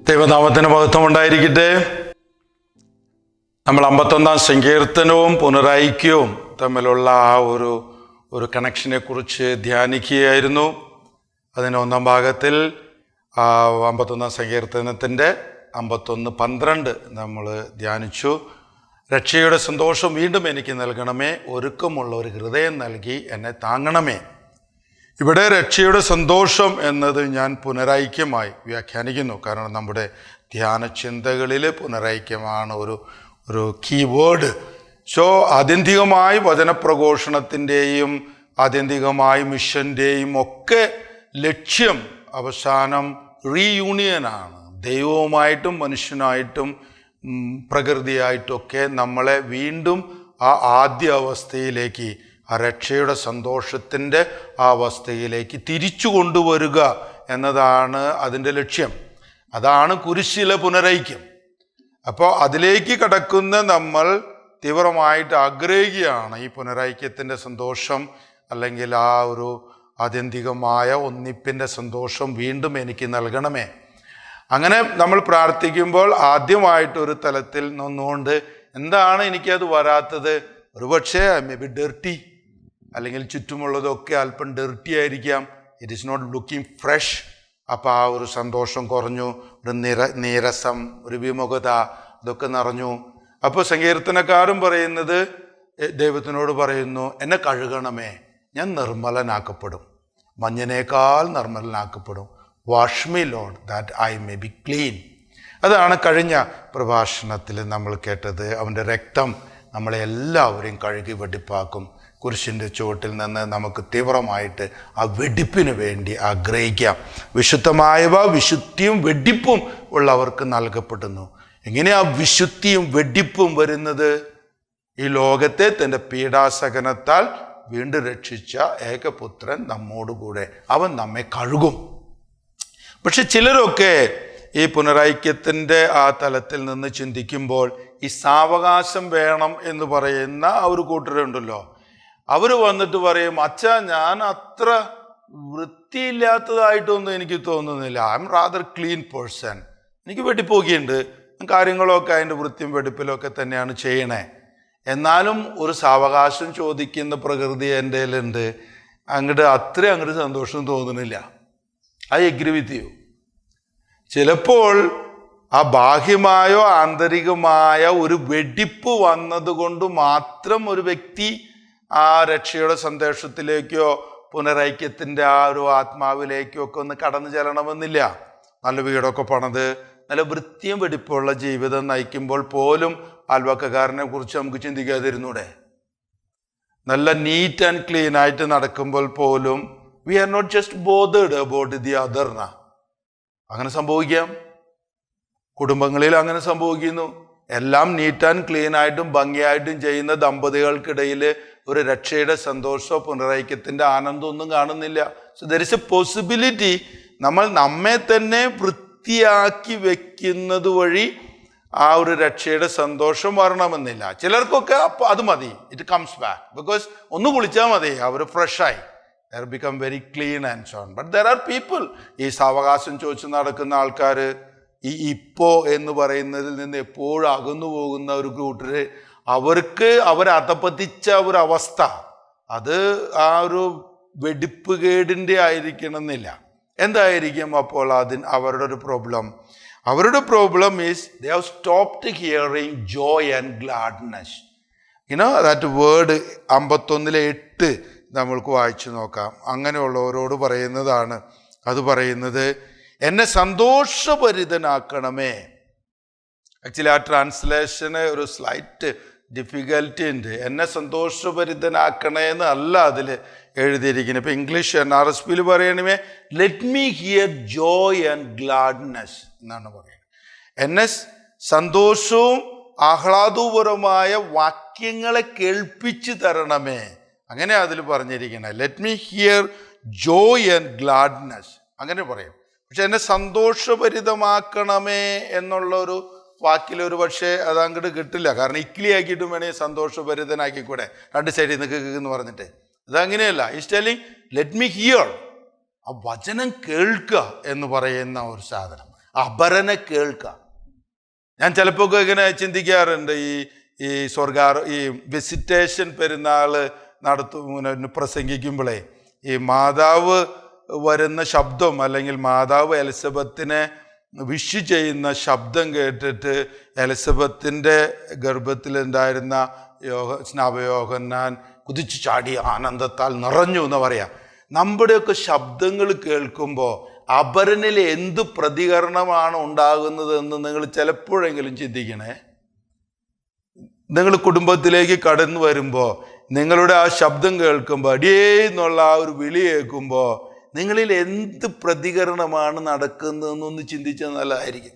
ദൈവനാമത്തിന് മഹത്വം ഉണ്ടായിരിക്കട്ടെ. നമ്മൾ 51 സങ്കീർത്തനവും പുനരൈക്യവും തമ്മിലുള്ള ആ ഒരു കണക്ഷനെ കുറിച്ച് ധ്യാനിക്കുകയായിരുന്നു. അതിന് ഒന്നാം ഭാഗത്തിൽ 51 സങ്കീർത്തനത്തിൻ്റെ 51:12 നമ്മൾ ധ്യാനിച്ചു. രക്ഷയുടെ സന്തോഷം വീണ്ടും എനിക്ക് നൽകണമേ, ഒരുക്കമുള്ള ഒരു ഹൃദയം നൽകി എന്നെ താങ്ങണമേ. ഇവിടെ രക്ഷയുടെ സന്തോഷം എന്നത് ഞാൻ പുനരൈക്യമായി വ്യാഖ്യാനിക്കുന്നു. കാരണം നമ്മുടെ ധ്യാന ചിന്തകളിൽ പുനരൈക്യമാണ് ഒരു കീവേഡ്. സോ ആത്യന്തികമായി വചനപ്രഘോഷണത്തിൻ്റെയും ആത്യന്തികമായി മിഷൻ്റെയും ഒക്കെ ലക്ഷ്യം അവസാനം റീയൂണിയനാണ്. ദൈവവുമായിട്ടും മനുഷ്യനായിട്ടും പ്രകൃതിയായിട്ടൊക്കെ നമ്മളെ വീണ്ടും ആ ആദ്യ അവസ്ഥയിലേക്ക്, ആ രക്ഷയുടെ സന്തോഷത്തിൻ്റെ ആ അവസ്ഥയിലേക്ക് തിരിച്ചു കൊണ്ടുവരിക എന്നതാണ് അതിൻ്റെ ലക്ഷ്യം. അതാണ് കുരിശിലെ പുനരൈക്യം. അപ്പോൾ അതിലേക്ക് കടക്കുന്ന നമ്മൾ തീവ്രമായിട്ട് ആഗ്രഹിക്കുകയാണ് ഈ പുനരൈക്യത്തിൻ്റെ സന്തോഷം, അല്ലെങ്കിൽ ആ ഒരു ആത്യന്തികമായ ഒന്നിപ്പിൻ്റെ സന്തോഷം വീണ്ടും എനിക്ക് നൽകണമേ. അങ്ങനെ നമ്മൾ പ്രാർത്ഥിക്കുമ്പോൾ ആദ്യമായിട്ടൊരു തലത്തിൽ നിന്നുകൊണ്ട് എന്താണ് എനിക്കത് വരാത്തത്? ഒരുപക്ഷെ മേ ബി ഡെർട്ടി, അല്ലെങ്കിൽ ചുറ്റുമുള്ളതൊക്കെ അല്പം ഡെർട്ടി ആയിരിക്കാം. It is not looking fresh. അപ്പോൾ ആ ഒരു സന്തോഷം കുറഞ്ഞു, ഒരു നീരസം, ഒരു വിമുഖത, ഇതൊക്കെ നിറഞ്ഞു. അപ്പോൾ സങ്കീർത്തനക്കാരും പറയുന്നത്, ദൈവത്തിനോട് പറയുന്നു, എന്നെ കഴുകണമേ, ഞാൻ നിർമ്മലനാക്കപ്പെടും, മഞ്ഞിനേക്കാൾ നിർമ്മലനാക്കപ്പെടും. Wash me lord that I may be clean. അതാണ് കഴിഞ്ഞ പ്രഭാഷണത്തിൽ നമ്മൾ കേട്ടത്. അവൻ്റെ രക്തം നമ്മളെ എല്ലാവരെയും കഴുകി വെടിപ്പാക്കും. കുരിശിൻ്റെ ചുവട്ടിൽ നിന്ന് നമുക്ക് തീവ്രമായിട്ട് ആ വെടിപ്പിന് വേണ്ടി ആഗ്രഹിക്കാം. വിശുദ്ധമായവ വിശുദ്ധിയും വെടിപ്പും ഉള്ളവർക്ക് നൽകപ്പെടുന്നു. എങ്ങനെയാ വിശുദ്ധിയും വെടിപ്പും വരുന്നത്? ഈ ലോകത്തെ തൻ്റെ പീഡാസഹനത്താൽ വീണ്ടും രക്ഷിച്ച ഏകപുത്രൻ നമ്മോടുകൂടെ, അവൻ നമ്മെ കഴുകും. പക്ഷെ ചിലരൊക്കെ ഈ പുനരൈക്യത്തിൻ്റെ ആ തലത്തിൽ നിന്ന് ചിന്തിക്കുമ്പോൾ ഈ സാവകാശം വേണം എന്ന് പറയുന്ന ആ ഒരു കൂട്ടരുണ്ടല്ലോ, അവർ വന്നിട്ട് പറയും, അച്ഛാ ഞാൻ അത്ര വൃത്തിയില്ലാത്തതായിട്ടൊന്നും എനിക്ക് തോന്നുന്നില്ല, I M rather clean person, എനിക്ക് വെടിപ്പോക്കിയുണ്ട്, കാര്യങ്ങളൊക്കെ അതിൻ്റെ വൃത്തിയും വെടിപ്പിലൊക്കെ തന്നെയാണ് ചെയ്യണേ, എന്നാലും ഒരു സാവകാശം ചോദിക്കുന്ന പ്രകൃതി എൻ്റെ കയ്യിലുണ്ട്, അങ്ങോട്ട് സന്തോഷം തോന്നുന്നില്ല. I agree with you. ചിലപ്പോൾ ആ ബാഹ്യമായോ ആന്തരികമായ ഒരു വെടിപ്പ് വന്നതുകൊണ്ട് മാത്രം ഒരു വ്യക്തി ആ രക്ഷയുടെ സന്തോഷത്തിലേക്കോ പുനരൈക്യത്തിൻ്റെ ആ ഒരു ആത്മാവിലേക്കോ ഒക്കെ ഒന്ന് കടന്നു ചെല്ലണമെന്നില്ല. നല്ല വീടൊക്കെ പണിത് നല്ല വൃത്തിയും വെടിപ്പുള്ള ജീവിതം നയിക്കുമ്പോൾ പോലും അയൽവക്കക്കാരനെ കുറിച്ച് നമുക്ക് ചിന്തിക്കാതിരുന്നൂടെ? നല്ല നീറ്റ് ആൻഡ് ക്ലീൻ ആയിട്ട് നടക്കുമ്പോൾ പോലും we are not just bothered about the other. അങ്ങനെ സംഭവിക്കാം. കുടുംബങ്ങളിൽ അങ്ങനെ സംഭവിക്കുന്നു. എല്ലാം നീറ്റ് ആൻഡ് ക്ലീൻ ആയിട്ടും ഭംഗിയായിട്ടും ചെയ്യുന്ന ദമ്പതികൾക്കിടയിൽ ഒരു രക്ഷയുടെ സന്തോഷമോ പുനരൈക്യത്തിൻ്റെ ആനന്ദമൊന്നും കാണുന്നില്ല. So there is A possibility നമ്മൾ നമ്മെ തന്നെ വൃത്തിയാക്കി വെക്കുന്നത് വഴി ആ ഒരു രക്ഷയുടെ സന്തോഷം വരണമെന്നില്ല. ചിലർക്കൊക്കെ അപ്പോൾ അത് മതി, ഇറ്റ് കംസ് ബാക്ക്, ബിക്കോസ് ഒന്ന് കുളിച്ചാൽ മതി, അവർ ഫ്രഷായി, they become very clean and so on. But there are people, ഈ സാവകാശം ചോദിച്ച് നടക്കുന്ന ആൾക്കാർ, ഈ ഇപ്പോ എന്ന് പറയുന്നതിൽ നിന്ന് എപ്പോഴും അകന്നു പോകുന്ന ഒരു കൂട്ടര്, അവർക്ക് അവരധപ്പതിച്ച ഒരു അവസ്ഥ, അത് ആ ഒരു വെടിപ്പ് കേടിൻ്റെ ആയിരിക്കണമെന്നില്ല. എന്തായിരിക്കും അപ്പോൾ അവരുടെ ഒരു പ്രോബ്ലം? അവരുടെ problem is they have stopped hearing joy and gladness. that word 51:8 നമ്മൾക്ക് വായിച്ചു നോക്കാം. അങ്ങനെയുള്ളവരോട് പറയുന്നതാണ്. അത് പറയുന്നത്, എന്നെ സന്തോഷഭരിതനാക്കണമേ. ആക്ച്വലി ആ ട്രാൻസ്ലേഷന് ഒരു സ്ലൈറ്റ് ഡിഫിക്കൽറ്റി ഉണ്ട്. എന്നെ സന്തോഷഭരിതനാക്കണേ എന്നല്ല അതിൽ എഴുതിയിരിക്കുന്നത്. ഇപ്പം ഇംഗ്ലീഷ് NRSPയിൽ പറയണമേ, let me hear joy and gladness എന്നാണ് പറയുന്നത്. എന്നെ സന്തോഷവും ആഹ്ലാദപരമായ വാക്യങ്ങളെ കേൾപ്പിച്ചു തരണമേ, അങ്ങനെ അതിൽ പറഞ്ഞിരിക്കണേ. Let me hear joy and gladness അങ്ങനെ പറയും. പക്ഷെ എന്നെ സന്തോഷഭരിതമാക്കണമേ എന്നുള്ളൊരു വാക്കിലൊരു പക്ഷേ അത് അങ്ങോട്ട് കിട്ടില്ല. കാരണം ഇക്ലി ആക്കിയിട്ടും വേണമെങ്കിൽ സന്തോഷഭരിതനാക്കിക്കൂടെ, രണ്ട് സൈഡിൽ എന്ന് പറഞ്ഞിട്ട്. അതങ്ങനെയല്ല. Is telling let me hear, ആ വചനം കേൾക്കുക എന്ന് പറയുന്ന ഒരു സാധനം. അപരനെ കേൾക്കാം. ഞാൻ ചിലപ്പോൾ ഇങ്ങനെ ചിന്തിക്കാറുണ്ട്, ഈ ഈ വിസിറ്റേഷൻ പെരുന്നാൾ പ്രസംഗിക്കുമ്പോഴേ ഈ മാതാവ് വരുന്ന ശബ്ദം, അല്ലെങ്കിൽ മാതാവ് എലിസബത്തിനെ വിഷ് ചെയ്യുന്ന ശബ്ദം കേട്ടിട്ട് എലിസബത്തിൻ്റെ ഗർഭത്തിലുണ്ടായിരുന്ന സ്നാപയോഹന്നാൻ കുതിച്ചു ചാടി ആനന്ദത്താൽ നിറഞ്ഞു എന്ന് പറയാം. നമ്മുടെയൊക്കെ ശബ്ദങ്ങൾ കേൾക്കുമ്പോൾ അപരനിൽ എന്ത് പ്രതികരണമാണ് ഉണ്ടാകുന്നതെന്ന് നിങ്ങൾ ചിലപ്പോഴെങ്കിലും ചിന്തിക്കണേ. നിങ്ങൾ കുടുംബത്തിലേക്ക് കടന്നു വരുമ്പോൾ നിങ്ങളുടെ ആ ശബ്ദം കേൾക്കുമ്പോൾ, അടിയേ എന്നുള്ള ആ ഒരു വിളി കേൾക്കുമ്പോൾ നിങ്ങളിൽ എന്ത് പ്രതികരണമാണ് നടക്കുന്നതെന്നൊന്ന് ചിന്തിച്ചാൽ നല്ലതായിരിക്കും.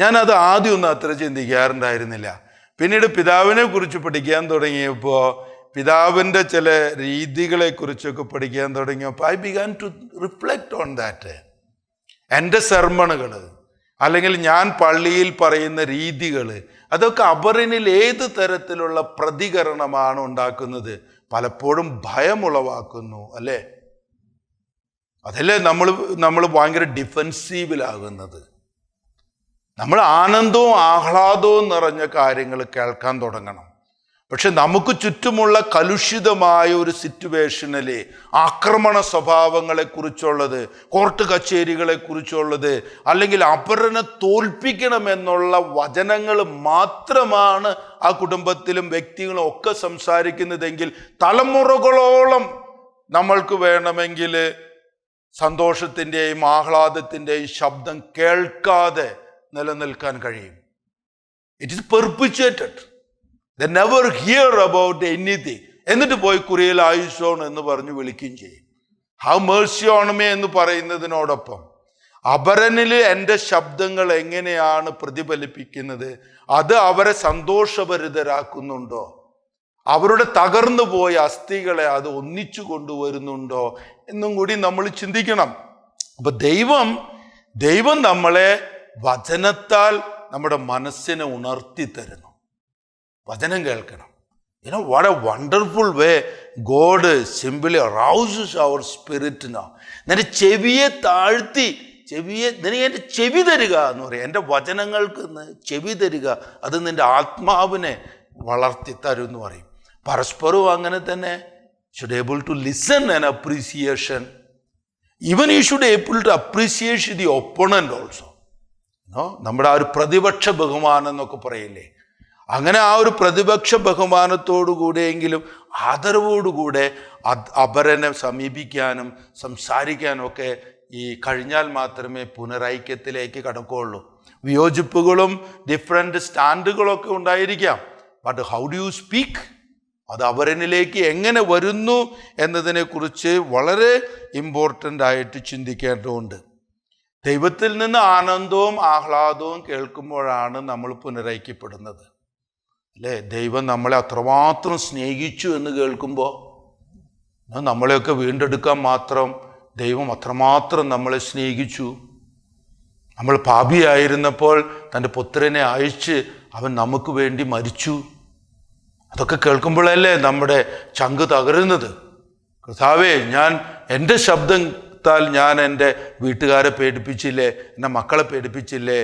ഞാനത് ആദ്യമൊന്നും അത്ര ചിന്തിക്കാറുണ്ടായിരുന്നില്ല. പിന്നീട് പിതാവിനെ കുറിച്ച് പഠിക്കാൻ തുടങ്ങിയപ്പോൾ, പിതാവിൻ്റെ ചില രീതികളെ കുറിച്ചൊക്കെ പഠിക്കാൻ തുടങ്ങിയപ്പോൾ I began to reflect on that. എൻ്റെ സെർമണുകൾ അല്ലെങ്കിൽ ഞാൻ പള്ളിയിൽ പറയുന്ന രീതികൾ, അതൊക്കെ അപരനിൽ ഏത് തരത്തിലുള്ള പ്രതികരണമാണ് ഉണ്ടാക്കുന്നത്? പലപ്പോഴും ഭയമുളവാക്കുന്നു, അല്ലേ? അതല്ലേ നമ്മൾ ഭയങ്കര ഡിഫെൻസീവിലാകുന്നത്. നമ്മൾ ആനന്ദവും ആഹ്ലാദവും നിറഞ്ഞ കാര്യങ്ങൾ കേൾക്കാൻ തുടങ്ങണം. പക്ഷെ നമുക്ക് ചുറ്റുമുള്ള കലുഷിതമായ ഒരു സിറ്റുവേഷനിൽ ആക്രമണ സ്വഭാവങ്ങളെക്കുറിച്ചുള്ളത്, കോർട്ട് കച്ചേരികളെക്കുറിച്ചുള്ളത്, അല്ലെങ്കിൽ അപരനെ തോൽപ്പിക്കണമെന്നുള്ള വചനങ്ങൾ മാത്രമാണ് ആ കുടുംബത്തിലും വ്യക്തികളും ഒക്കെ സംസാരിക്കുന്നതെങ്കിൽ തലമുറകളോളം നമ്മൾക്ക് വേണമെങ്കിൽ സന്തോഷത്തിൻ്റെയും ആഹ്ലാദത്തിൻ്റെയും ശബ്ദം കേൾക്കാതെ നിലനിൽക്കാൻ കഴിയും. It is perpetuated. They never hear about anything. എന്നിട്ട് പോയി കുറിയൽ ആയുഷോൺ എന്ന് പറഞ്ഞ് വിളിക്കുകയും ചെയ്യും. ഹൗ മേഴ്സി ഓൺ മീ എന്ന് പറയുന്നതിനോടൊപ്പം അപരനിൽ എൻ്റെ ശബ്ദങ്ങൾ എങ്ങനെയാണ് പ്രതിഫലിപ്പിക്കുന്നത്? അത് അവരെ സന്തോഷഭരിതരാക്കുന്നുണ്ടോ? അവരുടെ തകർന്നു പോയ അസ്ഥികളെ അത് ഒന്നിച്ചു കൊണ്ടുവരുന്നുണ്ടോ എന്നും കൂടി നമ്മൾ ചിന്തിക്കണം. അപ്പൊ ദൈവം നമ്മളെ വചനത്താൽ നമ്മുടെ മനസ്സിനെ ഉണർത്തി തരുന്നു. വചനം കേൾക്കണം. what a wonderful way God simply arouses our spirit now. നിന്റെ ചെവിയെ താഴ്ത്തി, നിനക്ക് എൻ്റെ ചെവി തരിക എന്ന് പറയാം. എൻ്റെ വചനങ്ങൾക്ക് ചെവി തരിക, അത് നിന്റെ ആത്മാവിനെ വളർത്തി തരും എന്ന് പറയും. പരസ്പരവും അങ്ങനെ തന്നെ. should able to listen and appreciation. Even you should able to appreciate the opponent also. നമ്മുടെ ആ ഒരു പ്രതിപക്ഷ ബഹുമാനം എന്നൊക്കെ പറയില്ലേ, അങ്ങനെ ആ ഒരു പ്രതിപക്ഷ ബഹുമാനത്തോടു കൂടെയെങ്കിലും ആദരവോടുകൂടെ അപരനെ സമീപിക്കാനും സംസാരിക്കാനും ഒക്കെ ഈ കഴിഞ്ഞാൽ മാത്രമേ പുനരൈക്യത്തിലേക്ക് കടക്കുകയുള്ളൂ. വിയോജിപ്പുകളും ഡിഫറെൻ്റ് സ്റ്റാൻഡുകളൊക്കെ ഉണ്ടായിരിക്കാം. But how do you speak? അത് അപരനിലേക്ക് എങ്ങനെ വരുന്നു എന്നതിനെക്കുറിച്ച് വളരെ ഇമ്പോർട്ടൻ്റ് ആയിട്ട് ചിന്തിക്കേണ്ടതുണ്ട്. ദൈവത്തിൽ നിന്ന് ആനന്ദവും ആഹ്ലാദവും കേൾക്കുമ്പോഴാണ് നമ്മൾ പുനരൈക്യപ്പെടുന്നത്, അല്ലേ? ദൈവം നമ്മളെ അത്രമാത്രം സ്നേഹിച്ചു എന്ന് കേൾക്കുമ്പോൾ, നമ്മളെയൊക്കെ വീണ്ടെടുക്കാൻ മാത്രം ദൈവം അത്രമാത്രം നമ്മളെ സ്നേഹിച്ചു. നമ്മൾ പാപിയായിരുന്നപ്പോൾ തൻ്റെ പുത്രനെ അയച്ച് അവൻ നമുക്ക് വേണ്ടി മരിച്ചു. അതൊക്കെ കേൾക്കുമ്പോഴല്ലേ നമ്മുടെ ചങ്ക് തകരുന്നത്. കർത്താവേ, ഞാൻ എൻ്റെ ശബ്ദത്താൽ ഞാൻ എൻ്റെ വീട്ടുകാരെ പേടിപ്പിച്ചില്ലേ, എൻ്റെ മക്കളെ പേടിപ്പിച്ചില്ലേ,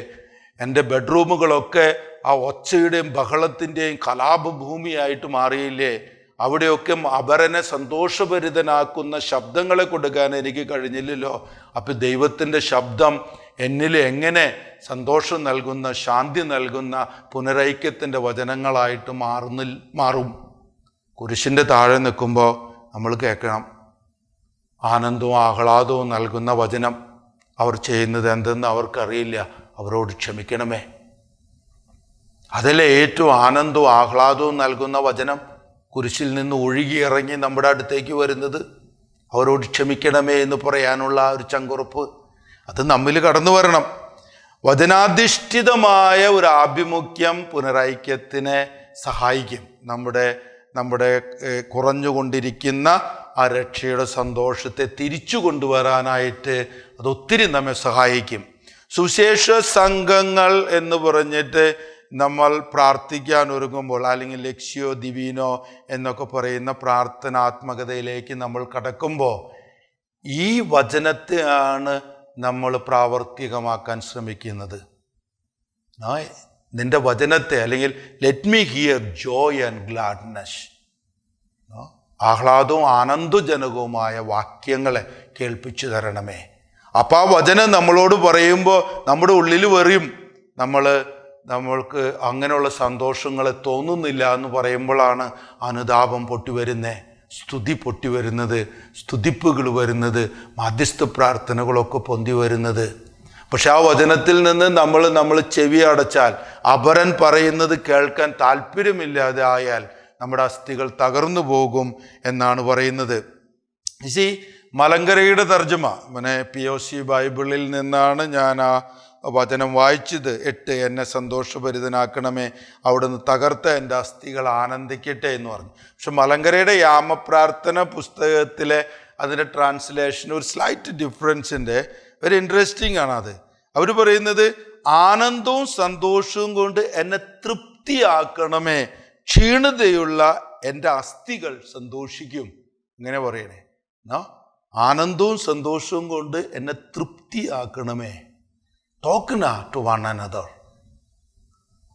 എൻ്റെ ബെഡ്റൂമുകളൊക്കെ ആ ഒച്ചയുടെയും ബഹളത്തിൻ്റെയും കലാപഭൂമിയായിട്ട് മാറിയില്ലേ, അവിടെയൊക്കെ അപരനെ സന്തോഷഭരിതനാക്കുന്ന ശബ്ദങ്ങളെ കൊടുക്കാൻ എനിക്ക് കഴിഞ്ഞില്ലല്ലോ. അപ്പം ദൈവത്തിൻ്റെ ശബ്ദം എന്നിൽ എങ്ങനെ സന്തോഷം നൽകുന്ന, ശാന്തി നൽകുന്ന പുനരൈക്യത്തിൻ്റെ വചനങ്ങളായിട്ട് മാറും. കുരിശിൻ്റെ താഴെ നിൽക്കുമ്പോൾ നമ്മൾ കേൾക്കണം, ആനന്ദവും ആഹ്ലാദവും നൽകുന്ന വചനം. അവർ ചെയ്യുന്നത് എന്തെന്ന് അവർക്കറിയില്ല, അവരോട് ക്ഷമിക്കണമേ. അതല്ലേ ഏറ്റവും ആനന്ദവും ആഹ്ലാദവും നൽകുന്ന വചനം, കുരിശിൽ നിന്ന് ഒഴുകിയിറങ്ങി നമ്മുടെ അടുത്തേക്ക് വരുന്നത്. അവരോട് ക്ഷമിക്കണമേ എന്ന് പറയാനുള്ള ഒരു ചങ്കുറപ്പ് അത് നമ്മിൽ കടന്നു വരണം. വചനാധിഷ്ഠിതമായ ഒരു ആഭിമുഖ്യം പുനരൈക്യത്തിനെ സഹായിക്കും. നമ്മുടെ കുറഞ്ഞുകൊണ്ടിരിക്കുന്ന ആ രക്ഷയുടെ സന്തോഷത്തെ തിരിച്ചു കൊണ്ടുവരാനായിട്ട് അതൊത്തിരി നമ്മെ സഹായിക്കും. സുവിശേഷ സംഘങ്ങൾ എന്ന് പറഞ്ഞിട്ട് നമ്മൾ പ്രാർത്ഥിക്കാൻ ഒരുങ്ങുമ്പോൾ, അല്ലെങ്കിൽ ലക്ഷ്യോ ദിവീനോ എന്നൊക്കെ പറയുന്ന പ്രാർത്ഥനാത്മകതയിലേക്ക് നമ്മൾ കടക്കുമ്പോൾ ഈ വചനത്തെയാണ് നമ്മൾ പ്രാവർത്തികമാക്കാൻ ശ്രമിക്കുന്നത്? നിന്റെ വചനത്തെ, അല്ലെങ്കിൽ let me hear joy and gladness, ആഹ്ലാദവും ആനന്ദജനകവുമായ വാക്യങ്ങളെ കേൾപ്പിച്ചു തരണമേ. അപ്പം ആ വചനം നമ്മളോട് പറയുമ്പോൾ നമ്മുടെ ഉള്ളിൽ വരും. നമ്മൾക്ക് അങ്ങനെയുള്ള സന്തോഷങ്ങളെ തോന്നുന്നില്ല എന്ന് പറയുമ്പോഴാണ് അനുതാപം പൊട്ടിവരുന്നത്, സ്തുതി പൊട്ടിവരുന്നത്, സ്തുതിപ്പുകൾ വരുന്നത്, മധ്യസ്ഥ പ്രാർത്ഥനകളൊക്കെ പൊന്തി വരുന്നത്. പക്ഷെ ആ വചനത്തിൽ നിന്ന് നമ്മൾ ചെവി അടച്ചാൽ, അപരൻ പറയുന്നത് കേൾക്കാൻ താല്പര്യമില്ലാതെ ആയാൽ നമ്മുടെ അസ്ഥികൾ തകർന്നു പോകും എന്നാണ് പറയുന്നത്. ഈ മലങ്കരയുടെ തർജ്ജമ, POC ബൈബിളിൽ നിന്നാണ് ഞാൻ ആ വചനം വായിച്ചത്. 8, എന്നെ സന്തോഷഭരിതനാക്കണമേ, അവിടുന്ന് തകർത്ത എൻ്റെ അസ്ഥികൾ ആനന്ദിക്കട്ടെ എന്ന് പറഞ്ഞു. പക്ഷെ മലങ്കരയുടെ യാമപ്രാർത്ഥന പുസ്തകത്തിലെ അതിൻ്റെ ട്രാൻസ്ലേഷൻ ഒരു സ്ലൈറ്റ് ഡിഫറൻസിൻ്റെ വെരി ഇൻട്രസ്റ്റിംഗ് ആണ്. അത് അവർ പറയുന്നത്, ആനന്ദവും സന്തോഷവും കൊണ്ട് എന്നെ തൃപ്തിയാക്കണമേ, ക്ഷീണതയുള്ള എൻ്റെ അസ്ഥികൾ സന്തോഷിക്കും. ഇങ്ങനെ പറയണേ, ആനന്ദവും സന്തോഷവും കൊണ്ട് എന്നെ തൃപ്തിയാക്കണമേ. ടോക്കണ ടു വൺ അനദർ.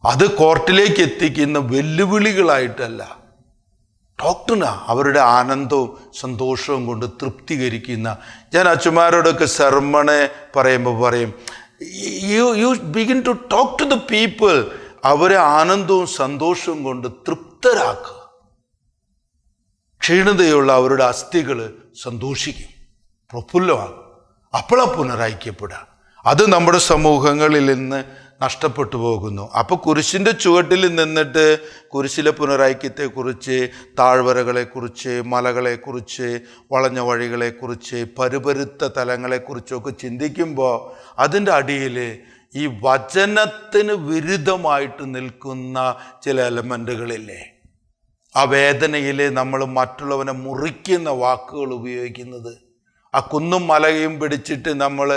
അത് കോർട്ടിലേക്ക് എത്തിക്കുന്ന വെല്ലുവിളികളായിട്ടല്ല, ടോക്കണ അവരുടെ ആനന്ദവും സന്തോഷവും കൊണ്ട് തൃപ്തികരിക്കുന്ന. ഞാൻ അച്ഛന്മാരോടൊക്കെ സെർമണ് പറയുമ്പോൾ പറയും, you begin to talk to the people. അവരെ ആനന്ദവും സന്തോഷവും കൊണ്ട് തൃപ്തരാക്കുക. ക്ഷീണതയുള്ള അവരുടെ അസ്ഥികൾ സന്തോഷിക്കും, പ്രഫുല്ലമാകും. അപ്പോഴാണ് പുനരൈക്യപ്പെടുക. അത് നമ്മുടെ സമൂഹങ്ങളിൽ നിന്ന് നഷ്ടപ്പെട്ടു പോകുന്നു. അപ്പോൾ കുരിശിൻ്റെ ചുവട്ടിൽ നിന്നിട്ട് കുരിശിലെ പുനരൈക്യത്തെക്കുറിച്ച്, താഴ്വരകളെക്കുറിച്ച്, മലകളെക്കുറിച്ച്, വളഞ്ഞ വഴികളെക്കുറിച്ച്, പരുപരുത്ത തലങ്ങളെക്കുറിച്ചൊക്കെ ചിന്തിക്കുമ്പോൾ അതിൻ്റെ അടിയിൽ ഈ വചനത്തിന് വിരുദ്ധമായിട്ട് നിൽക്കുന്ന ചില എലമെൻറ്റുകളില്ലേ, ആ വേദനയിൽ നമ്മൾ മറ്റുള്ളവനെ മുറിക്കുന്ന വാക്കുകൾ ഉപയോഗിക്കുന്നത്, ആ കുന്നും മലയും പിടിച്ചിട്ട് നമ്മൾ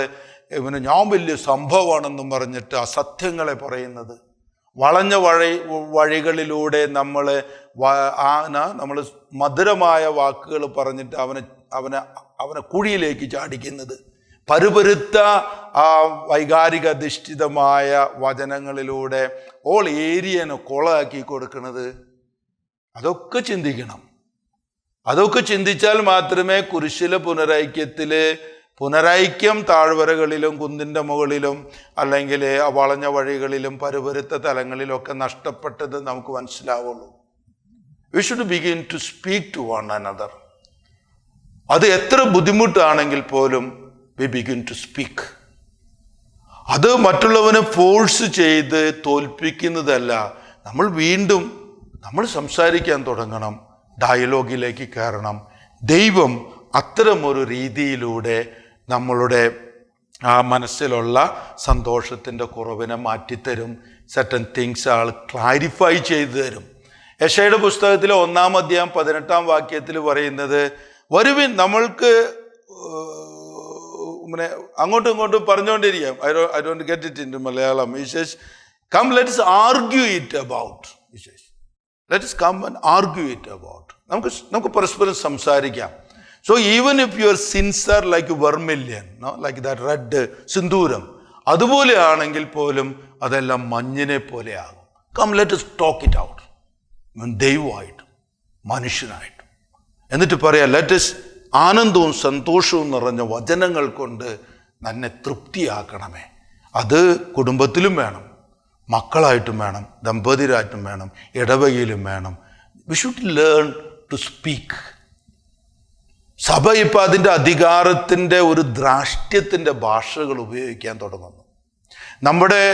ഞാൻ വലിയ സംഭവമാണെന്നും പറഞ്ഞിട്ട് അസത്യങ്ങളെ പറയുന്നത്, വളഞ്ഞ വഴികളിലൂടെ നമ്മൾ മധുരമായ വാക്കുകൾ പറഞ്ഞിട്ട് അവനെ കുഴിയിലേക്ക് ചാടിക്കുന്നത്, പരുപരുത്ത ആ വൈകാരിക അധിഷ്ഠിതമായ വചനങ്ങളിലൂടെ ഓൾ ഏരിയനെ കൊളാക്കി കൊടുക്കുന്നത്. അതൊക്കെ ചിന്തിക്കണം. അതൊക്കെ ചിന്തിച്ചാൽ മാത്രമേ കുരിശിലെ പുനരൈക്യം താഴ്വരകളിലും കുന്നിൻ്റെ മുകളിലും അല്ലെങ്കിൽ ആ വളഞ്ഞ വഴികളിലും പരുപരുത്ത തലങ്ങളിലൊക്കെ നഷ്ടപ്പെട്ടത് നമുക്ക് മനസ്സിലാവുള്ളൂ. We should begin to speak to one another. അത് എത്ര ബുദ്ധിമുട്ടാണെങ്കിൽ പോലും വി ബിഗിൻ ടു സ്പീക്ക്. അത് മറ്റുള്ളവനെ ഫോഴ്സ് ചെയ്ത് തോൽപ്പിക്കുന്നതല്ല. നമ്മൾ സംസാരിക്കാൻ തുടങ്ങണം, ഡയലോഗിലേക്ക് കയറണം. ദൈവം അത്തരമൊരു രീതിയിലൂടെ നമ്മളുടെ ആ മനസ്സിലുള്ള സന്തോഷത്തിൻ്റെ കുറവിനെ മാറ്റിത്തരും. സർട്ടൻ തിങ്സ് ആൾ ക്ലാരിഫൈ ചെയ്തു തരും. യെശയ്യായുടെ പുസ്തകത്തിലെ 1-ാം അധ്യായം 18-ാം വാക്യത്തിൽ പറയുന്നത്, വരുവിൻ, നമ്മൾക്ക് അങ്ങോട്ടും ഇങ്ങോട്ടും പറഞ്ഞുകൊണ്ടിരിക്കാം. I don't get it in Malayalam. Vishesh come let us argue it about. Vishesh let us come and argue it about. നമുക്ക് പരസ്പരം സംസാരിക്കാം. So even if your sins are like vermilion, like that red സിന്ദൂരം, അതുപോലെ ആണെങ്കിൽ പോലും അതെല്ലാം മഞ്ഞിനെ പോലെ ആകും. Come let us talk it out. ദൈവമായിട്ടും മനുഷ്യനായിട്ടും. എന്നിട്ട് പറയാം, ലെറ്റ് us ആനന്ദവും സന്തോഷവും നിറഞ്ഞ വചനങ്ങൾ കൊണ്ട് തന്നെ തൃപ്തിയാക്കണമേ. അത് കുടുംബത്തിലും വേണം, മക്കളായിട്ടും വേണം, ദമ്പതിരായിട്ടും വേണം, ഇടവകയിലും വേണം. We should learn to speak. സഭ ഇപ്പം അതിൻ്റെ അധികാരത്തിൻ്റെ ഒരു ദ്രാഷ്ട്യത്തിൻ്റെ ഭാഷകൾ ഉപയോഗിക്കാൻ തുടങ്ങുന്നു. നമ്മുടെ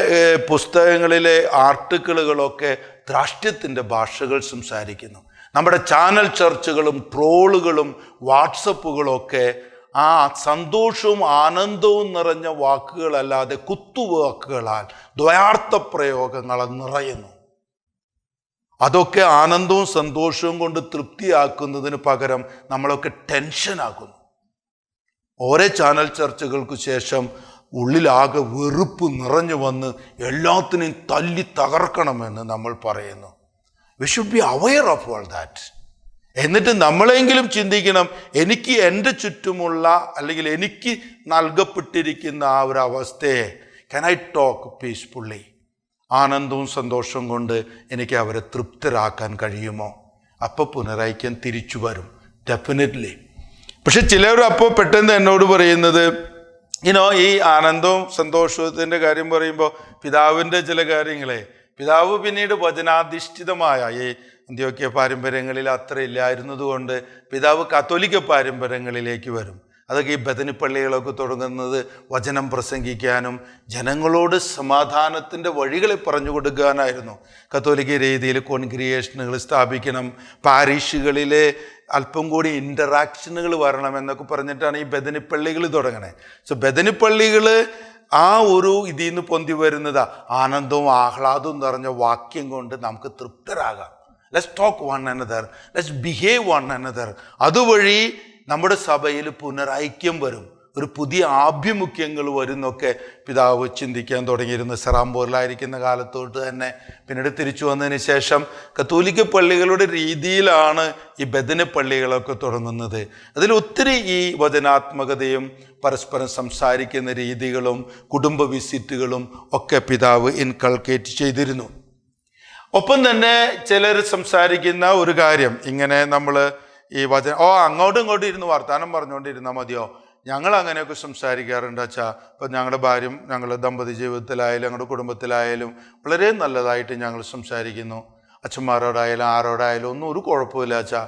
പുസ്തകങ്ങളിലെ ആർട്ടിക്കിളുകളൊക്കെ ദ്രാഷ്ട്യത്തിൻ്റെ ഭാഷകൾ സംസാരിക്കുന്നു. നമ്മുടെ ചാനൽ ചർച്ചകളും ട്രോളുകളും വാട്സപ്പുകളൊക്കെ ആ സന്തോഷവും ആനന്ദവും നിറഞ്ഞ വാക്കുകളല്ലാതെ കുത്തുവാക്കുകളാൽ, ദ്വയാർത്ഥ പ്രയോഗങ്ങളാൽ നിറയുന്നു. അതൊക്കെ ആനന്ദവും സന്തോഷവും കൊണ്ട് തൃപ്തിയാക്കുന്നതിന് പകരം നമ്മളൊക്കെ ടെൻഷനാക്കുന്നു. ഓരോ ചാനൽ ചർച്ചകൾക്ക് ശേഷം ഉള്ളിലാകെ വെറുപ്പ് നിറഞ്ഞു വന്ന് എല്ലാത്തിനെയും തല്ലി തകർക്കണമെന്ന് നമ്മൾ പറയുന്നു. We should be aware of all that. എന്നിട്ട് നമ്മളെങ്കിലും ചിന്തിക്കണം, എനിക്ക് എൻ്റെ ചുറ്റുമുള്ള അല്ലെങ്കിൽ എനിക്ക് നൽകപ്പെട്ടിരിക്കുന്ന ആ ഒരു അവസ്ഥയെ can I talk peacefully? ആനന്ദവും സന്തോഷവും കൊണ്ട് എനിക്ക് അവരെ തൃപ്തരാക്കാൻ കഴിയുമോ? അപ്പോൾ പുനരൈക്യം തിരിച്ചു വരും, ഡെഫിനറ്റ്ലി. പക്ഷെ ചിലർ അപ്പോൾ പെട്ടെന്ന് എന്നോട് പറയുന്നത്, ഈ ആനന്ദവും സന്തോഷത്തിൻ്റെ കാര്യം പറയുമ്പോൾ പിതാവിൻ്റെ ചില കാര്യങ്ങളെ, പിതാവ് പിന്നീട് വചനാധിഷ്ഠിതമായ ഈ അന്ത്യോക്യ പാരമ്പര്യങ്ങളിൽ അത്ര ഇല്ലായിരുന്നതുകൊണ്ട് പിതാവ് കത്തോലിക്ക പാരമ്പര്യങ്ങളിലേക്ക് വരും. അതൊക്കെ ഈ ബദനിപ്പള്ളികളൊക്കെ തുടങ്ങുന്നത് വചനം പ്രസംഗിക്കാനും ജനങ്ങളോട് സമാധാനത്തിൻ്റെ വഴികളെ പറഞ്ഞു കൊടുക്കാനായിരുന്നു. കത്തോലിക്ക രീതിയിൽ കോൺഗ്രിഗേഷനുകൾ സ്ഥാപിക്കണം, പാരീഷുകളിലെ അല്പം കൂടി ഇൻ്ററാക്ഷനുകൾ വരണം എന്നൊക്കെ പറഞ്ഞിട്ടാണ് ഈ ബദനിപ്പള്ളികൾ തുടങ്ങണേ. സോ ബദനിപ്പള്ളികൾ ആ ഒരു ഇതിൽ നിന്ന് പൊന്തി വരുന്നതാ ആനന്ദവും ആഹ്ലാദവും നിറഞ്ഞ വാക്യം കൊണ്ട് നമുക്ക് തൃപ്തരാകാം. Let's talk one another, let's behave one another. അതുവഴി നമ്മുടെ സഭയിൽ പുനരൈക്യം വരും, ഒരു പുതിയ ആഭിമുഖ്യങ്ങൾ വരുന്നൊക്കെ പിതാവ് ചിന്തിക്കാൻ തുടങ്ങിയിരുന്നു. സെറാംപൂരിലായിരിക്കുന്ന കാലത്തോട്ട് തന്നെ. പിന്നീട് തിരിച്ചു വന്നതിന് ശേഷം കത്തോലിക്ക പള്ളികളുടെ രീതിയിലാണ് ഈ ബദന പള്ളികളൊക്കെ തുടങ്ങുന്നത്. അതിൽ ഒത്തിരി ഈ വചനാത്മകതയും പരസ്പരം സംസാരിക്കുന്ന രീതികളും കുടുംബ വിസിറ്റുകളും ഒക്കെ പിതാവ് ഇൻകൾക്കേറ്റ് ചെയ്തിരുന്നു. ഒപ്പം തന്നെ ചിലർ സംസാരിക്കുന്ന ഒരു കാര്യം, ഇങ്ങനെ നമ്മൾ ഈ അങ്ങോട്ടും ഇങ്ങോട്ടും ഇരുന്ന് വർത്താനം പറഞ്ഞുകൊണ്ടിരുന്നാൽ മതിയോ? ഞങ്ങൾ അങ്ങനെയൊക്കെ സംസാരിക്കാറുണ്ട് അച്ഛാ. ഇപ്പം ഞങ്ങളുടെ ഭാര്യയും ഞങ്ങളുടെ ദമ്പതി ജീവിതത്തിലായാലും ഞങ്ങളുടെ കുടുംബത്തിലായാലും വളരെ നല്ലതായിട്ട് ഞങ്ങൾ സംസാരിക്കുന്നു. അച്ഛന്മാരോടായാലും ആരോടായാലും ഒന്നും ഒരു കുഴപ്പമില്ല അച്ഛാ,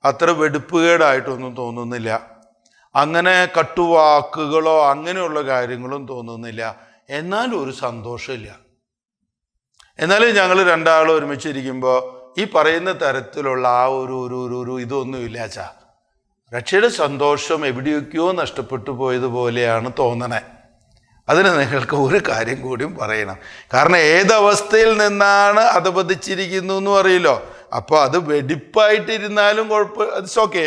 അത്ര വെടുപ്പുകേടായിട്ടൊന്നും തോന്നുന്നില്ല, അങ്ങനെ കട്ടുവാക്കുകളോ അങ്ങനെയുള്ള കാര്യങ്ങളും തോന്നുന്നില്ല, എന്നാലും ഒരു സന്തോഷമില്ല. എന്നാലും ഞങ്ങൾ രണ്ടാളും ഒരുമിച്ചിരിക്കുമ്പോൾ ഈ പറയുന്ന തരത്തിലുള്ള ആ ഒരു ഇതൊന്നുമില്ല അച്ഛാ. രക്ഷയുടെ സന്തോഷം എവിടെയൊക്കെയോ നഷ്ടപ്പെട്ടു പോയതുപോലെയാണ് തോന്നണേ. അതിന് നിങ്ങൾക്ക് ഒരു കാര്യം കൂടിയും പറയണം. കാരണം ഏതവസ്ഥയിൽ നിന്നാണ് അധപതിച്ചിരിക്കുന്നു എന്ന് അറിയില്ലോ. അപ്പോൾ അത് വെടിപ്പായിട്ടിരുന്നാലും ഇറ്റ്സ് ഓക്കെ,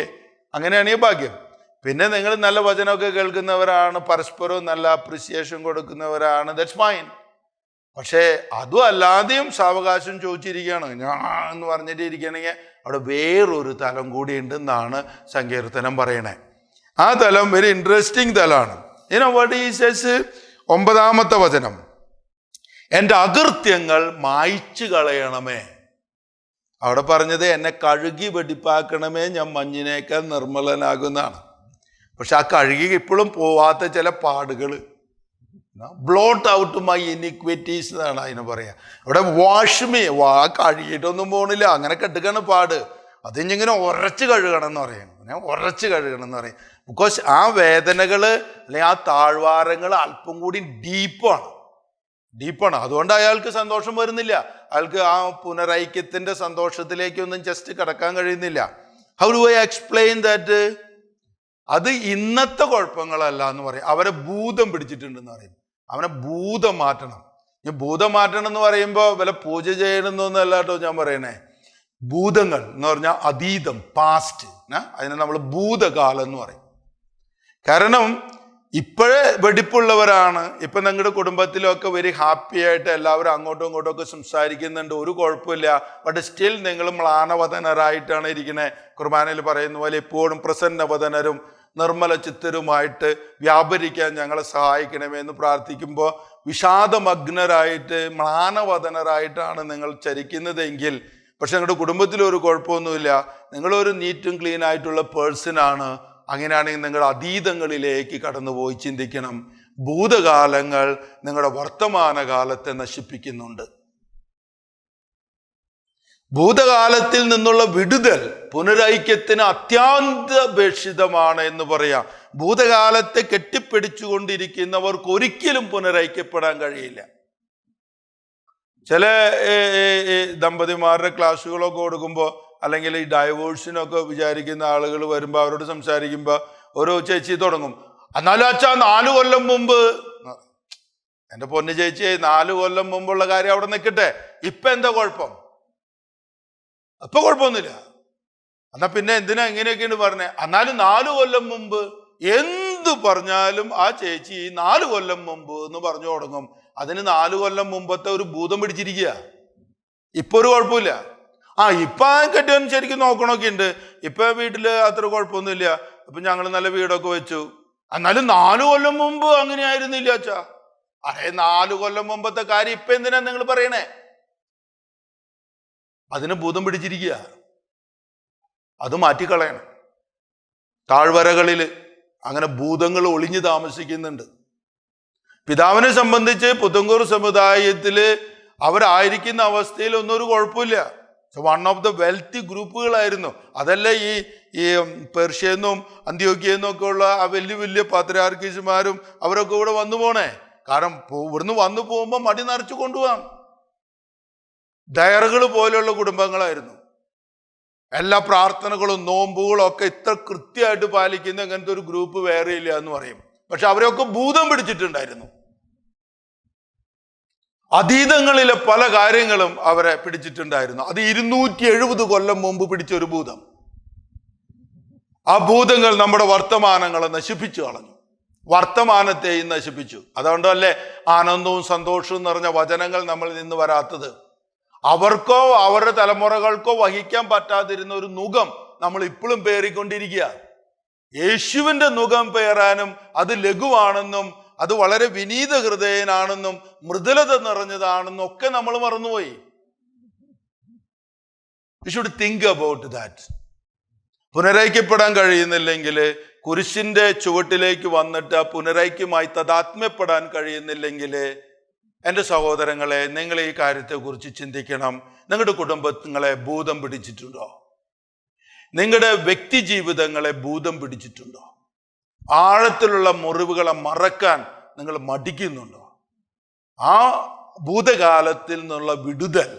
അങ്ങനെയാണെങ്കിൽ ഭാഗ്യം. പിന്നെ നിങ്ങൾ നല്ല വചനമൊക്കെ കേൾക്കുന്നവരാണ്, പരസ്പരവും നല്ല അപ്രിസിയേഷൻ കൊടുക്കുന്നവരാണ്, ദാറ്റ്സ് ഫൈൻ. പക്ഷേ അതും അല്ലാതെയും സാവകാശം ചോദിച്ചിരിക്കുകയാണ് ഞാൻ എന്ന് പറഞ്ഞിട്ട് ഇരിക്കുകയാണെങ്കിൽ അവിടെ വേറൊരു തലം കൂടി ഉണ്ടെന്നാണ് സങ്കീർത്തനം പറയണേ. ആ തലം വെരി ഇൻട്രസ്റ്റിംഗ് തലമാണ്. വാട്ട് ഹി സേസ്, 9-ാമത്തെ വചനം, എൻ്റെ അകൃത്യങ്ങൾ മായ്ച്ചു കളയണമേ. അവിടെ പറഞ്ഞത് എന്നെ കഴുകി വെടിപ്പാക്കണമേ, ഞാൻ മഞ്ഞിനേക്കാൾ നിർമ്മലനാകുന്നതാണ്. പക്ഷെ ആ കഴുകി ഇപ്പോഴും പോവാത്ത ചില പാടുകൾ, ബ്ലോട്ട് ഔട്ട് മൈ ഇനിക്വിറ്റീസ് എന്നാണ് അതിന് പറയാ. ഇവിടെ വാഷ് മീ, കഴുകിയിട്ടൊന്നും പോകണില്ല, അങ്ങനെ കെട്ടുകയാണ് പാട്. അതിങ്ങനെ ഉറച്ച് കഴുകണം എന്ന് പറയും, ഉറച്ച് കഴുകണം എന്ന് പറയും. ബിക്കോസ് ആ വേദനകൾ അല്ലെങ്കിൽ ആ താഴ്വാരങ്ങൾ അല്പം കൂടി ഡീപ്പാണ്. അതുകൊണ്ട് അയാൾക്ക് സന്തോഷം വരുന്നില്ല, അയാൾക്ക് ആ പുനരൈക്യത്തിൻ്റെ സന്തോഷത്തിലേക്കൊന്നും ജസ്റ്റ് കടക്കാൻ കഴിയുന്നില്ല. How do I explain that? അത് ഇന്നത്തെ കുഴപ്പങ്ങളല്ല എന്ന് പറയും. അവരെ ഭൂതം പിടിച്ചിട്ടുണ്ടെന്ന് പറയും. അവനെ ഭൂതം മാറ്റണം. ഭൂതം മാറ്റണം എന്ന് പറയുമ്പോൾ വല്ല പൂജ ചെയ്യണമെന്നൊന്നല്ല കേട്ടോ ഞാൻ പറയണേ. ഭൂതങ്ങൾ എന്ന് പറഞ്ഞാൽ അതീതം, പാസ്റ്റ്, അതിനെ നമ്മൾ ഭൂതകാലം എന്ന് പറയും. കാരണം ഇപ്പോഴേ വെടിപ്പുള്ളവരാണ്. ഇപ്പം നിങ്ങളുടെ കുടുംബത്തിലൊക്കെ വെരി ഹാപ്പി ആയിട്ട് എല്ലാവരും അങ്ങോട്ടും ഇങ്ങോട്ടും ഒക്കെ സംസാരിക്കുന്നുണ്ട്, ഒരു കുഴപ്പമില്ല. ബട്ട് സ്റ്റിൽ നിങ്ങൾ മ്ലാനവദനരായിട്ടാണ് ഇരിക്കണേ. കുർബാനയിൽ പറയുന്ന പോലെ എപ്പോഴും പ്രസന്നവദനരും നിർമ്മല ചിത്തരുമായിട്ട് വ്യാപരിക്കാൻ ഞങ്ങളെ സഹായിക്കണമെന്ന് പ്രാർത്ഥിക്കുമ്പോൾ വിഷാദമഗ്നരായിട്ട് മ്ലാനവദനരായിട്ടാണ് നിങ്ങൾ ചരിക്കുന്നതെങ്കിൽ, പക്ഷെ നിങ്ങളുടെ കുടുംബത്തിലൊരു കുഴപ്പമൊന്നുമില്ല, നിങ്ങളൊരു നീറ്റും ക്ലീൻ ആയിട്ടുള്ള പേഴ്സണാണ്, അങ്ങനെയാണെങ്കിൽ നിങ്ങളുടെ അതീതങ്ങളിലേക്ക് കടന്നുപോയി ചിന്തിക്കണം. ഭൂതകാലങ്ങൾ നിങ്ങളുടെ വർത്തമാനകാലത്തെ നശിപ്പിക്കുന്നുണ്ട്. ഭൂതകാലത്തിൽ നിന്നുള്ള വിടുതൽ പുനരൈക്യത്തിന് അത്യാന്തപേക്ഷിതമാണ് എന്ന് പറയാം. ഭൂതകാലത്തെ കെട്ടിപ്പിടിച്ചുകൊണ്ടിരിക്കുന്നവർക്ക് ഒരിക്കലും പുനരൈക്യപ്പെടാൻ കഴിയില്ല. ചില ദമ്പതിമാരുടെ ക്ലാസ്സുകളൊക്കെ കൊടുക്കുമ്പോൾ അല്ലെങ്കിൽ ഈ ഡൈവോഴ്സിനൊക്കെ വിചാരിക്കുന്ന ആളുകൾ വരുമ്പോൾ അവരോട് സംസാരിക്കുമ്പോൾ ഓരോ ചേച്ചി തുടങ്ങും, എന്നാലും അച്ഛാ 4 കൊല്ലം മുമ്പ്. എൻ്റെ പൊന്നു ചേച്ചി, 4 കൊല്ലം മുമ്പുള്ള കാര്യം അവിടെ നിൽക്കട്ടെ, ഇപ്പം എന്താ കുഴപ്പം? അപ്പൊ കുഴപ്പമൊന്നുമില്ല. എന്നാ പിന്നെ എന്തിനാ എങ്ങനെയൊക്കെയാണ് പറഞ്ഞേ? എന്നാലും 4 കൊല്ലം മുമ്പ് എന്ത് പറഞ്ഞാലും ആ ചേച്ചി 4 കൊല്ലം മുമ്പ് എന്ന് പറഞ്ഞു തുടങ്ങും. അതിന് 4 കൊല്ലം മുമ്പത്തെ ഒരു ഭൂതം പിടിച്ചിരിക്കുക. ഇപ്പൊ ഒരു കുഴപ്പമില്ല. ഇപ്പൊ കെട്ടിയവൻ ശരിക്കും നോക്കണമൊക്കെ ഉണ്ട്. ഇപ്പൊ വീട്ടില് അത്ര കുഴപ്പമൊന്നുമില്ല. ഇപ്പൊ ഞങ്ങൾ നല്ല വീടൊക്കെ വെച്ചു. എന്നാലും 4 കൊല്ലം മുമ്പ് അങ്ങനെ ആയിരുന്നില്ല അച്ഛാ. 4 കൊല്ലം മുമ്പത്തെ കാര്യം ഇപ്പൊ എന്തിനാ നിങ്ങൾ പറയണേ? അതിന് ഭൂതം പിടിച്ചിരിക്കുക. അത് മാറ്റിക്കളയണം. താഴ്വരകളിൽ അങ്ങനെ ഭൂതങ്ങൾ ഒളിഞ്ഞു താമസിക്കുന്നുണ്ട്. പിതാവിനെ സംബന്ധിച്ച് പുത്തങ്കൂർ സമുദായത്തില് അവരായിരിക്കുന്ന അവസ്ഥയിൽ ഒന്നും ഒരു കുഴപ്പമില്ല. വൺ ഓഫ് ദ വെൽത്തി ഗ്രൂപ്പുകളായിരുന്നു. അതല്ലേ ഈ പേർഷ്യന്നും അന്ത്യോക്യന്നും ഒക്കെ ഉള്ള ആ വലിയ വലിയ പാത്രിയാർക്കീസുമാരും അവരൊക്കെ ഇവിടെ വന്നു പോണേ. കാരണം ഇവിടുന്ന് വന്നു പോകുമ്പോൾ മടി നിറച്ചു കൊണ്ടുപോകാം. ഡയറുകൾ പോലെയുള്ള കുടുംബങ്ങളായിരുന്നു. എല്ലാ പ്രാർത്ഥനകളും നോമ്പുകളും ഒക്കെ ഇത്ര കൃത്യമായിട്ട് പാലിക്കുന്ന അങ്ങനത്തെ ഒരു ഗ്രൂപ്പ് വേറെ ഇല്ല എന്ന് പറയും. പക്ഷെ അവരെയൊക്കെ ഭൂതം പിടിച്ചിട്ടുണ്ടായിരുന്നു. അതീതങ്ങളിലെ പല കാര്യങ്ങളും അവരെ പിടിച്ചിട്ടുണ്ടായിരുന്നു. അത് 270 കൊല്ലം മുമ്പ് പിടിച്ച ഒരു ഭൂതം. ആ ഭൂതങ്ങൾ നമ്മുടെ വർത്തമാനങ്ങളെ നശിപ്പിച്ചു കളഞ്ഞു. വർത്തമാനത്തെയും നശിപ്പിച്ചു. അതുകൊണ്ടല്ലേ ആനന്ദവും സന്തോഷവും നിറഞ്ഞ വചനങ്ങൾ നമ്മളിൽ നിന്ന് വരാത്തത്. അവർക്കോ അവരുടെ തലമുറകൾക്കോ വഹിക്കാൻ പറ്റാതിരുന്ന ഒരു നുകം നമ്മൾ ഇപ്പോഴും പേറിക്കൊണ്ടിരിക്കുക. യേശുവിന്റെ നുകം പേറാനും അത് ലഘുവാണെന്നും അത് വളരെ വിനീത ഹൃദയനാണെന്നും മൃദുലത നിറഞ്ഞതാണെന്നും ഒക്കെ നമ്മൾ മറന്നുപോയി. You should think about that. പുനരൈക്യപ്പെടാൻ കഴിയുന്നില്ലെങ്കിൽ, കുരിശിന്റെ ചുവട്ടിലേക്ക് വന്നിട്ട് ആ പുനരൈക്യമായി തദാത്മ്യപ്പെടാൻ കഴിയുന്നില്ലെങ്കിൽ, എൻ്റെ സഹോദരങ്ങളെ, നിങ്ങൾ ഈ കാര്യത്തെക്കുറിച്ച് ചിന്തിക്കണം. നിങ്ങളുടെ കുടുംബങ്ങളെ ഭൂതം പിടിച്ചിട്ടുണ്ടോ? നിങ്ങളുടെ വ്യക്തി ജീവിതങ്ങളെ ഭൂതം പിടിച്ചിട്ടുണ്ടോ? ആഴത്തിലുള്ള മുറിവുകളെ മറക്കാൻ നിങ്ങൾ മടിക്കുന്നുണ്ടോ? ആ ഭൂതകാലത്തിൽ നിന്നുള്ള വിടുതൽ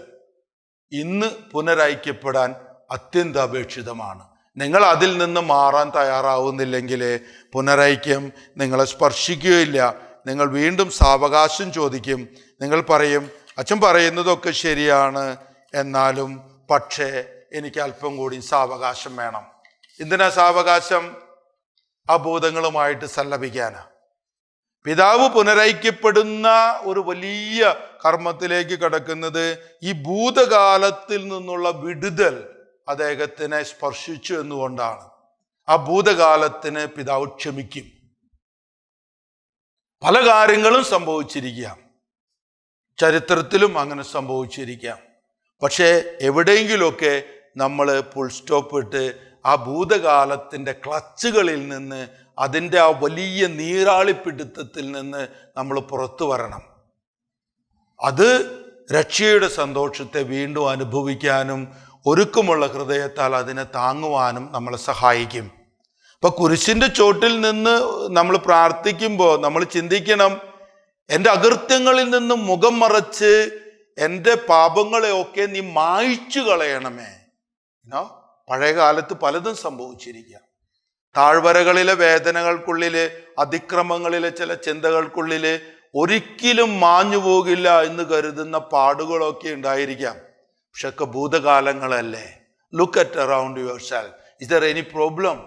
ഇന്ന് പുനരൈക്യപ്പെടാൻ അത്യന്താപേക്ഷിതമാണ്. നിങ്ങൾ അതിൽ നിന്ന് മാറാൻ തയ്യാറാവുന്നില്ലെങ്കിൽ പുനരൈക്യം നിങ്ങളെ സ്പർശിക്കുകയില്ല. നിങ്ങൾ വീണ്ടും സാവകാശം ചോദിക്കും. നിങ്ങൾ പറയും, അച്ഛൻ പറയുന്നതൊക്കെ ശരിയാണ്, എന്നാലും പക്ഷേ എനിക്ക് അല്പം കൂടി സാവകാശം വേണം. എന്തിനാ സാവകാശം? ആ ഭൂതങ്ങളുമായിട്ട് സല്ലപിക്കാനാ. പിതാവ് പുനരൈക്യപ്പെടുന്ന ഒരു വലിയ കർമ്മത്തിലേക്ക് കടക്കുന്നത് ഈ ഭൂതകാലത്തിൽ നിന്നുള്ള വിടുതൽ അദ്ദേഹത്തിനെ സ്പർശിച്ചു എന്നുകൊണ്ടാണ്. ആ ഭൂതകാലത്തിന് പിതാവ് ക്ഷമിക്കും. പല കാര്യങ്ങളും സംഭവിച്ചിരിക്കാം, ചരിത്രത്തിലും അങ്ങനെ സംഭവിച്ചിരിക്കാം. പക്ഷേ എവിടെയെങ്കിലുമൊക്കെ നമ്മൾ ഫുൾ സ്റ്റോപ്പ് ഇട്ട് ആ ഭൂതകാലത്തിൻ്റെ ക്ലച്ചുകളിൽ നിന്ന്, അതിൻ്റെ ആ വലിയ നീരാളിപ്പിടുത്തത്തിൽ നിന്ന് നമ്മൾ പുറത്തു വരണം. അത് രക്ഷയുടെ സന്തോഷത്തെ വീണ്ടും അനുഭവിക്കാനും ഒരുക്കമുള്ള ഹൃദയത്താൽ അതിനെ താങ്ങുവാനും നമ്മളെ സഹായിക്കും. ഇപ്പൊ കുരിശിന്റെ ചോട്ടിൽ നിന്ന് നമ്മൾ പ്രാർത്ഥിക്കുമ്പോൾ നമ്മൾ ചിന്തിക്കണം, എൻ്റെ അകൃത്യങ്ങളിൽ നിന്ന് മുഖം മറച്ച് എൻ്റെ പാപങ്ങളെയൊക്കെ നീ മായ്ച്ചു കളയണമേ. പഴയ കാലത്ത് പലതും സംഭവിച്ചിരിക്കുക. താഴ്വരകളിലെ വേദനകൾക്കുള്ളില്, അതിക്രമങ്ങളിലെ ചില ചിന്തകൾക്കുള്ളില് ഒരിക്കലും മാഞ്ഞു പോകില്ല എന്ന് കരുതുന്ന പാടുകളൊക്കെ ഉണ്ടായിരിക്കാം. പക്ഷെ ഒക്കെ ഭൂതകാലങ്ങളല്ലേ. Look at around yourself. Is there any problem?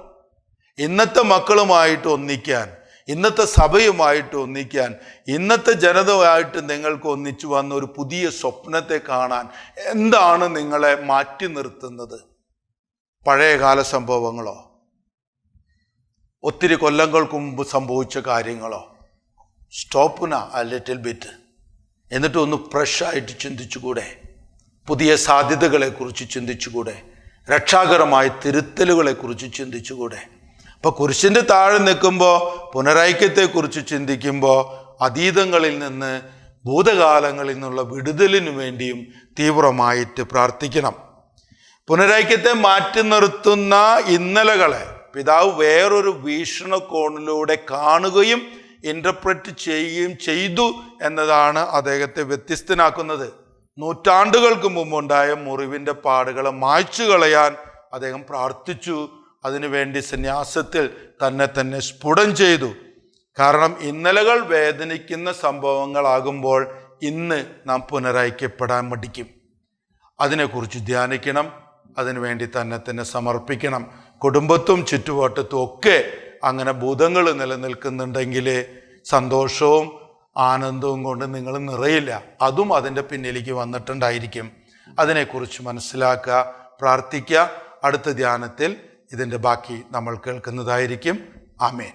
ഇന്നത്തെ മക്കളുമായിട്ട് ഒന്നിക്കാൻ, ഇന്നത്തെ സഭയുമായിട്ട് ഒന്നിക്കാൻ, ഇന്നത്തെ ജനതയായിട്ട് നിങ്ങൾക്ക് ഒന്നിച്ചു വന്ന ഒരു പുതിയ സ്വപ്നത്തെ കാണാൻ എന്താണ് നിങ്ങളെ മാറ്റി നിർത്തുന്നത്? പഴയകാല സംഭവങ്ങളോ, ഒത്തിരി കൊല്ലങ്ങൾക്ക് മുമ്പ് സംഭവിച്ച കാര്യങ്ങളോ? സ്റ്റോപ്പുന ആ ലിറ്റിൽ ബിറ്റ്. എന്നിട്ട് ഒന്ന് ഫ്രഷായിട്ട് ചിന്തിച്ചുകൂടെ? പുതിയ സാധ്യതകളെക്കുറിച്ച് ചിന്തിച്ചുകൂടെ? രക്ഷാകരമായ തിരുത്തലുകളെക്കുറിച്ച് ചിന്തിച്ചുകൂടെ? അപ്പൊ കുരിശിന്റെ താഴെ നിൽക്കുമ്പോൾ, പുനരൈക്യത്തെക്കുറിച്ച് ചിന്തിക്കുമ്പോൾ, അതീതങ്ങളിൽ നിന്ന്, ഭൂതകാലങ്ങളിൽ നിന്നുള്ള വിടുതലിനു വേണ്ടിയും തീവ്രമായിട്ട് പ്രാർത്ഥിക്കണം. പുനരൈക്യത്തെ മാറ്റി നിർത്തുന്ന ഇന്നലകളെ പിതാവ് വേറൊരു വീക്ഷണകോണിലൂടെ കാണുകയും ഇന്റർപ്രറ്റ് ചെയ്യുകയും ചെയ്തു എന്നതാണ് അദ്ദേഹത്തെ വ്യത്യസ്തനാക്കുന്നത്. നൂറ്റാണ്ടുകൾക്ക് മുമ്പുണ്ടായ മുറിവിൻ്റെ പാടുകളെ മായ്ച്ചു കളയാൻ അദ്ദേഹം പ്രാർത്ഥിച്ചു. അതിനുവേണ്ടി സന്യാസത്തിൽ തന്നെ സ്ഫുടം ചെയ്തു. കാരണം ഇന്നലകൾ വേദനിക്കുന്ന സംഭവങ്ങളാകുമ്പോൾ ഇന്ന് നാം പുനരൈക്യപ്പെടാൻ മടിക്കും. അതിനെക്കുറിച്ച് ധ്യാനിക്കണം. അതിനുവേണ്ടി തന്നെ സമർപ്പിക്കണം. കുടുംബത്തും ചുറ്റുവട്ടത്തും ഒക്കെ അങ്ങനെ ഭൂതങ്ങൾ നിലനിൽക്കുന്നുണ്ടെങ്കിൽ സന്തോഷവും ആനന്ദവും കൊണ്ട് നിങ്ങൾ നിറയില്ല. അതും അതിൻ്റെ പിന്നിലേക്ക് വന്നിട്ടുണ്ടായിരിക്കും. അതിനെക്കുറിച്ച് മനസ്സിലാക്കുക, പ്രാർത്ഥിക്കുക. അടുത്ത ധ്യാനത്തിൽ ഇതിൻ്റെ ബാക്കി നമ്മൾ കേൾക്കുന്നതായിരിക്കും. ആമേൻ.